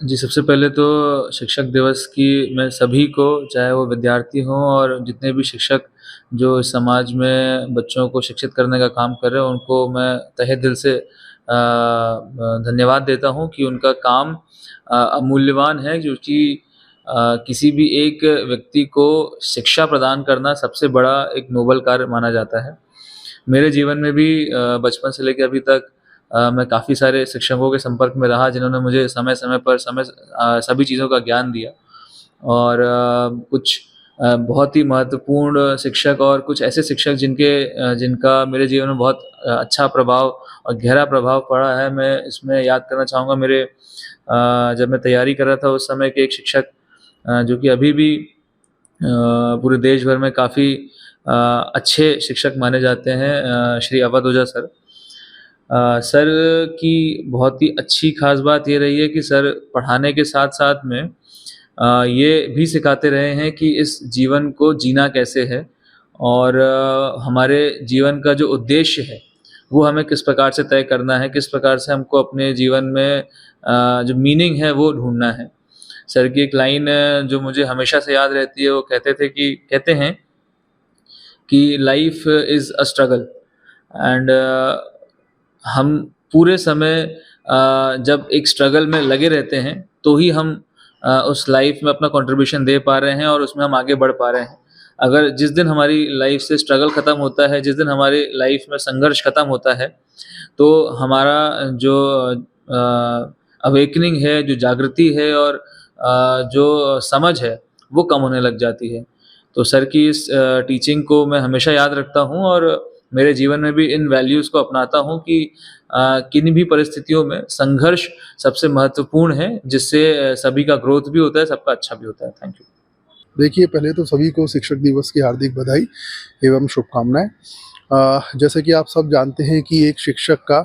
जी, सबसे पहले तो शिक्षक दिवस की मैं सभी को, चाहे वो विद्यार्थी हों और जितने भी शिक्षक जो इस समाज में बच्चों को शिक्षित करने का काम कर रहे हैं, उनको मैं तहे दिल से धन्यवाद देता हूँ कि उनका काम अमूल्यवान है, क्योंकि किसी भी एक व्यक्ति को शिक्षा प्रदान करना सबसे बड़ा एक नोबल कार्य माना जाता है। मेरे जीवन में भी बचपन से लेके अभी तक मैं काफ़ी सारे शिक्षकों के संपर्क में रहा, जिन्होंने मुझे समय-समय पर सभी चीज़ों का ज्ञान दिया और कुछ बहुत ही महत्वपूर्ण शिक्षक और कुछ ऐसे शिक्षक जिनका मेरे जीवन में बहुत अच्छा प्रभाव और गहरा प्रभाव पड़ा है। मैं इसमें याद करना चाहूँगा जब मैं तैयारी कर रहा था उस समय के एक शिक्षक जो कि अभी भी पूरे देश भर में काफ़ी अच्छे शिक्षक माने जाते हैं, श्री अवध ओझा सर। सर की बहुत ही अच्छी ख़ास बात ये रही है कि सर पढ़ाने के साथ-साथ में ये भी सिखाते रहे हैं कि इस जीवन को जीना कैसे है और हमारे जीवन का जो उद्देश्य है, वो हमें किस प्रकार से तय करना है, किस प्रकार से हमको अपने जीवन में जो मीनिंग है वो ढूँढना है। सर की एक लाइन जो मुझे हमेशा से याद रहती है, वो कहते हैं कि life is a struggle and हम पूरे समय जब एक स्ट्रगल में लगे रहते हैं, तो ही हम उस लाइफ़ में अपना कंट्रीब्यूशन दे पा रहे हैं और उसमें हम आगे बढ़ पा रहे हैं। अगर जिस दिन हमारी लाइफ़ से स्ट्रगल खत्म होता है, जिस दिन हमारी लाइफ़ में संघर्ष खत्म होता है, तो हमारा जो अवेकनिंग है, जो जागृति है और जो समझ है, वो कम होने लग जाती है। तो सर की इस टीचिंग को मैं हमेशा याद रखता हूँ और मेरे जीवन में भी इन वैल्यूज़ को अपनाता हूँ कि किन्हीं भी परिस्थितियों में संघर्ष सबसे महत्वपूर्ण है, जिससे सभी का ग्रोथ भी होता है, सबका अच्छा भी होता है। Thank you. देखिए, पहले तो सभी को शिक्षक दिवस की हार्दिक बधाई एवं शुभकामनाएँ। जैसे कि आप सब जानते हैं कि एक शिक्षक का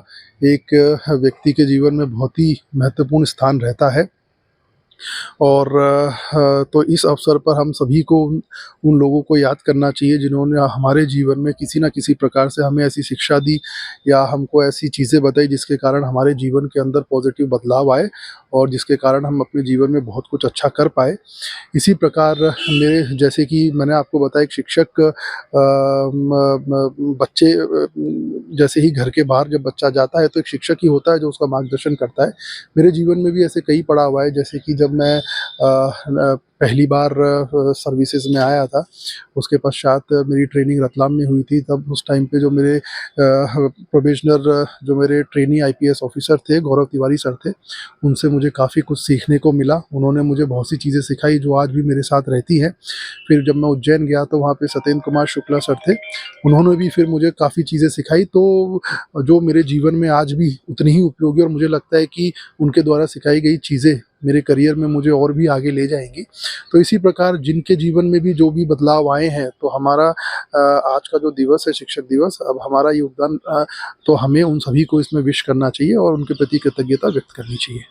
एक व्यक्ति के जीवन में बहुत ही महत्वपूर्ण स्थान रहता है। और तो इस अवसर पर हम सभी को उन लोगों को याद करना चाहिए जिन्होंने हमारे जीवन में किसी न किसी प्रकार से हमें ऐसी शिक्षा दी या हमको ऐसी चीज़ें बताई जिसके कारण हमारे जीवन के अंदर पॉज़िटिव बदलाव आए और जिसके कारण हम अपने जीवन में बहुत कुछ अच्छा कर पाए। इसी प्रकार मेरे जैसे कि मैंने आपको बताया, एक शिक्षक बच्चे जैसे ही घर के बाहर जब बच्चा जाता है तो एक शिक्षक ही होता है जो उसका मार्गदर्शन करता है। मेरे जीवन में भी ऐसे कई पड़ाव आए, जैसे कि जब मैं पहली बार सर्विसेज़ में आया था, उसके पश्चात मेरी ट्रेनिंग रतलाम में हुई थी। तब उस टाइम पे जो मेरे प्रोबेशनर जो मेरे ट्रेनी आईपीएस ऑफ़िसर थे, गौरव तिवारी सर थे, उनसे मुझे काफ़ी कुछ सीखने को मिला। उन्होंने मुझे बहुत सी चीज़ें सिखाई जो आज भी मेरे साथ रहती हैं। फिर जब मैं उज्जैन गया तो वहाँ पे सत्येंद्र कुमार शुक्ला सर थे, उन्होंने भी फिर मुझे काफ़ी चीज़ें सिखाई, तो जो मेरे जीवन में आज भी उतनी ही उपयोगी, और मुझे लगता है कि उनके द्वारा सिखाई गई चीज़ें मेरे करियर में मुझे और भी आगे ले जाएँगी। तो इसी प्रकार जिनके जीवन में भी जो भी बदलाव आए हैं, तो हमारा आज का जो दिवस है शिक्षक दिवस, अब हमारा योगदान तो हमें उन सभी को इसमें विश करना चाहिए और उनके प्रति कृतज्ञता व्यक्त करनी चाहिए।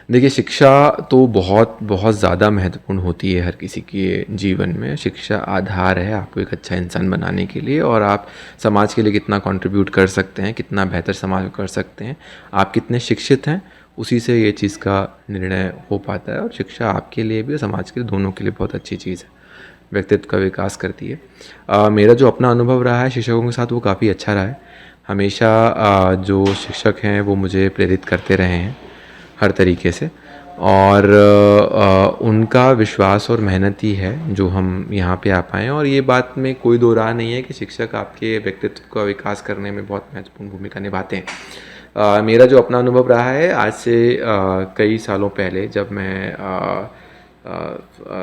देखिए, शिक्षा तो बहुत बहुत ज़्यादा महत्वपूर्ण होती है हर किसी के जीवन में। शिक्षा आधार है आपको एक अच्छा इंसान बनाने के लिए, और आप समाज के लिए कितना कंट्रीब्यूट कर सकते हैं, कितना बेहतर समाज को कर सकते हैं, आप कितने शिक्षित हैं, उसी से ये चीज़ का निर्णय हो पाता है। और शिक्षा आपके लिए भी और समाज के लिए, दोनों के लिए बहुत अच्छी चीज़ है, व्यक्तित्व का विकास करती है। मेरा जो अपना अनुभव रहा है शिक्षकों के साथ, वो काफ़ी अच्छा रहा है। हमेशा जो शिक्षक हैं वो मुझे प्रेरित करते रहे हैं हर तरीके से, और उनका विश्वास और मेहनत ही है जो हम यहाँ पे आ पाए हैं। और ये बात में कोई दो राह नहीं है कि शिक्षक आपके व्यक्तित्व का विकास करने में बहुत महत्वपूर्ण भूमिका निभाते हैं। मेरा जो अपना अनुभव रहा है आज से कई सालों पहले, जब मैं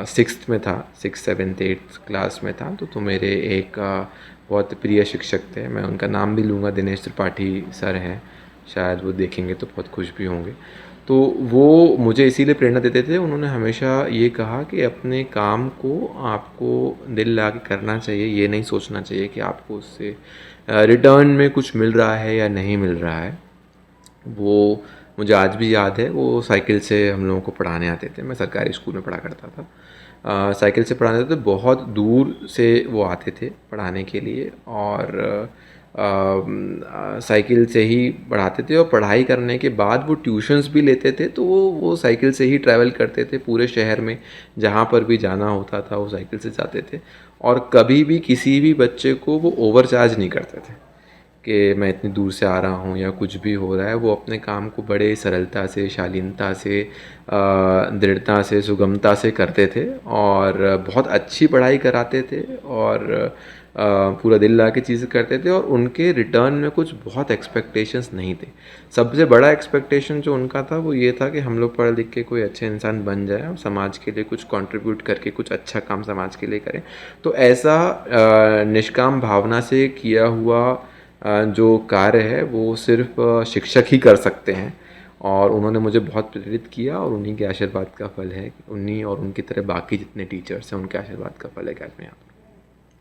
सिक्स्थ में था, सिक्स सेवन्थ एट्थ क्लास में था, तो मेरे एक बहुत प्रिय शिक्षक थे, मैं उनका नाम भी लूँगा, दिनेश त्रिपाठी सर हैं, शायद वो देखेंगे तो बहुत खुश भी होंगे। तो वो मुझे इसीलिए प्रेरणा देते थे, उन्होंने हमेशा ये कहा कि अपने काम को आपको दिल लगा के करना चाहिए, ये नहीं सोचना चाहिए कि आपको उससे रिटर्न में कुछ मिल रहा है या नहीं मिल रहा है। वो मुझे आज भी याद है, वो साइकिल से हम लोगों को पढ़ाने आते थे, मैं सरकारी स्कूल में पढ़ा करता था। साइकिल से पढ़ाने आते थे, बहुत दूर से वो आते थे पढ़ाने के लिए, और साइकिल से ही पढ़ाते थे, और पढ़ाई करने के बाद वो ट्यूशन्स भी लेते थे, तो वो साइकिल से ही ट्रैवल करते थे पूरे शहर में, जहाँ पर भी जाना होता था वो साइकिल से जाते थे। और कभी भी किसी भी बच्चे को वो ओवरचार्ज नहीं करते थे कि मैं इतनी दूर से आ रहा हूँ या कुछ भी हो रहा है। वो अपने काम को बड़े सरलता से, शालीनता से, दृढ़ता से, सुगमता से करते थे, और बहुत अच्छी पढ़ाई कराते थे, और पूरा दिल लगा के चीज़ें करते थे, और उनके रिटर्न में कुछ बहुत एक्सपेक्टेशंस नहीं थे। सबसे बड़ा एक्सपेक्टेशन जो उनका था वो ये था कि हम लोग पढ़ लिख के कोई अच्छे इंसान बन जाए और समाज के लिए कुछ कंट्रीब्यूट करके कुछ अच्छा काम समाज के लिए करें। तो ऐसा निष्काम भावना से किया हुआ जो कार्य है वो सिर्फ शिक्षक ही कर सकते हैं, और उन्होंने मुझे बहुत प्रेरित किया, और उन्हीं के आशीर्वाद का फल है, उन्हीं और उनकी तरह बाकी जितने टीचर्स हैं उनके आशीर्वाद का फल है कि आज मैं यहाँ